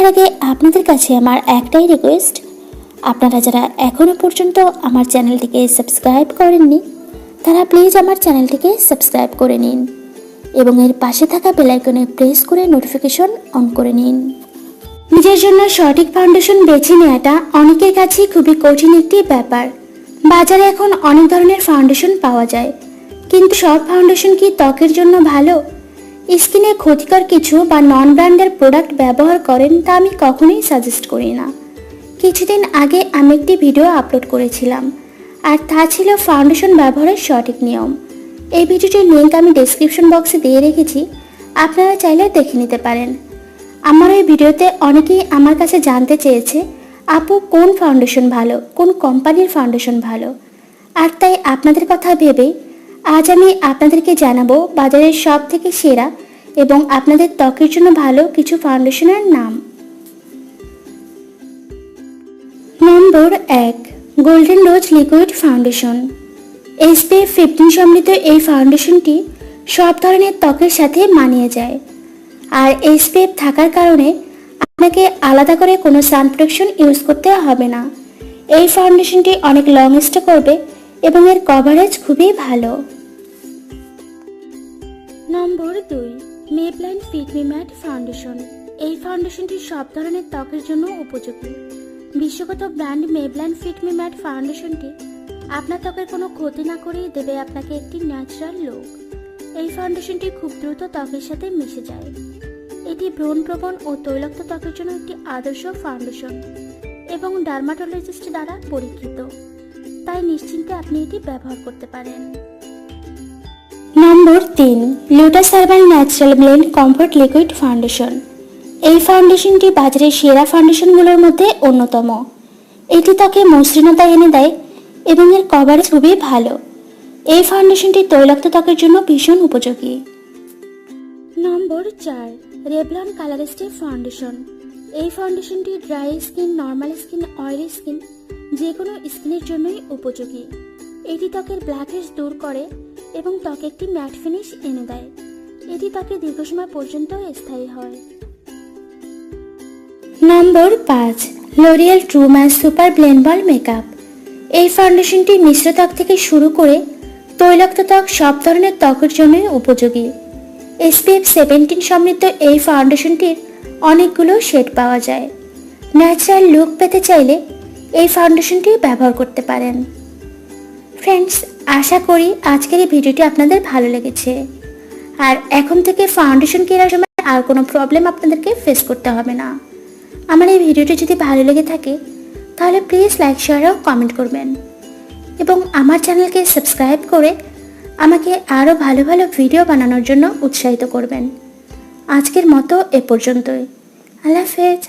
দেখার আগে আপনাদের কাছে আমার একটাই রিকোয়েস্ট, আপনারা যারা এখনও পর্যন্ত আমার চ্যানেলটিকে সাবস্ক্রাইব করেননি তারা প্লিজ আমার চ্যানেলটিকে সাবস্ক্রাইব করে নিন এবং এর পাশে থাকা বেল আইকনে প্রেস করে নোটিফিকেশন অন করে নিন। নিজের জন্য সঠিক ফাউন্ডেশন বেছে নেওয়াটা অনেকের কাছেই খুবই কঠিন একটি ব্যাপার। বাজারে এখন অনেক ধরনের ফাউন্ডেশন পাওয়া যায়, কিন্তু সব ফাউন্ডেশন কি ত্বকের জন্য ভালো? স্কিনে ক্ষতিকর কিছু বা নন ব্র্যান্ডের প্রোডাক্ট ব্যবহার করেন তা আমি কখনোই সাজেস্ট করি না। কিছুদিন আগে আমি একটি ভিডিও আপলোড করেছিলাম, আর তা ছিল ফাউন্ডেশন ব্যবহারের সঠিক নিয়ম। এই ভিডিওটির লিঙ্ক আমি ডেসক্রিপশন বক্সে দিয়ে রেখেছি, আপনারা চাইলে দেখে নিতে পারেন। আমার এই ভিডিওতে অনেকেই আমার কাছে জানতে চেয়েছে, আপু কোন ফাউন্ডেশন ভালো, কোন কোম্পানির ফাউন্ডেশন ভালো। আর তাই আপনাদের কথা ভেবেই আজ আমি আপনাদেরকে জানাবো বাজারের সব থেকে সেরা এবং আপনাদের ত্বকের জন্য ভালো কিছু ফাউন্ডেশনের নাম। নম্বর 1, গোল্ডেন রোজ লিকুইড ফাউন্ডেশন। SPF 15 সমৃদ্ধ এই ফাউন্ডেশনটি সব ধরনের ত্বকের সাথে মানিয়ে যায়, আর SPF থাকার কারণে আপনাকে আলাদা করে কোনো সানপ্রোটেকশন ইউজ করতে হবে না। এই ফাউন্ডেশনটি অনেক লং স্টে করবে এবং এর কভারেজ খুবই ভালো। Number 2, Maybelline fit me matte foundation. এই ফাউন্ডেশনটি সব ধরনের ত্বকের জন্য উপযোগী। বিশ্বগত brand Maybelline fit me matte ফাউন্ডেশনটি আপনার ত্বকের কোনো ক্ষতি না করেই দেবে আপনাকে একটি ন্যাচারাল লুক। এই ফাউন্ডেশনটি খুব দ্রুত ত্বকের সাথে মিশে যায়। এটি ব্রণপ্রবণ ও তৈলাক্ত ত্বকের জন্য একটি আদর্শ ফাউন্ডেশন এবং ডার্মাটোলজিস্ট দ্বারা পরীক্ষিত, তাই নিশ্চিন্তে আপনি এটি ব্যবহার করতে পারেন। নম্বর 3, lotus herbal natural blend comfort liquid foundation. এই ফাউন্ডেশনটি বাজারের সেরা ফাউন্ডেশনগুলোর মধ্যে অন্যতম। এটি ত্বকে মসৃণতা এনে দেয় এবং এর কভারেজ খুবই ভালো। এই ফাউন্ডেশনটি তৈলাক্ত ত্বকের জন্য ভীষণ উপযোগী। Number 4, Revlon colour stay foundation. এই ফাউন্ডেশনটি dry skin, normal skin, oily skin যে কোনো স্কিনের জন্যই উপযোগী। এটি ত্বকের ব্ল্যাকহেডস দূর করে এবং ত্বকে একটি ম্যাট ফিনিশ এনে দেয়। এটি ত্বকে দীর্ঘ সময় পর্যন্ত স্থায়ী হয়। Number 5, L'Oreal true match super blendable makeup. এই ফাউন্ডেশনটি মিশ্র ত্বক থেকে শুরু করে তৈলাক্ত ত্বক সব ধরনের ত্বকের জন্যই উপযোগী। SPF 17 সমৃদ্ধ এই ফাউন্ডেশনটির অনেকগুলো শেড পাওয়া যায়। ন্যাচারাল লুক পেতে চাইলে এই ফাউন্ডেশনটি ব্যবহার করতে পারেন। ফ্রেন্ডস, আশা করি আজকের এই ভিডিওটি আপনাদের ভালো লেগেছে, আর এখন থেকে ফাউন্ডেশন কেনার সময় আর কোনো প্রবলেম আপনাদেরকে ফেস করতে হবে না। আমার এই ভিডিওটি যদি ভালো লেগে থাকে তাহলে প্লিজ লাইক, শেয়ার ও কমেন্ট করবেন এবং আমার চ্যানেলকে সাবস্ক্রাইব করে আমাকে আরও ভালো ভালো ভিডিও বানানোর জন্য উৎসাহিত করবেন। আজকের মতো এ পর্যন্তই। আল্লাহ হাফেজ।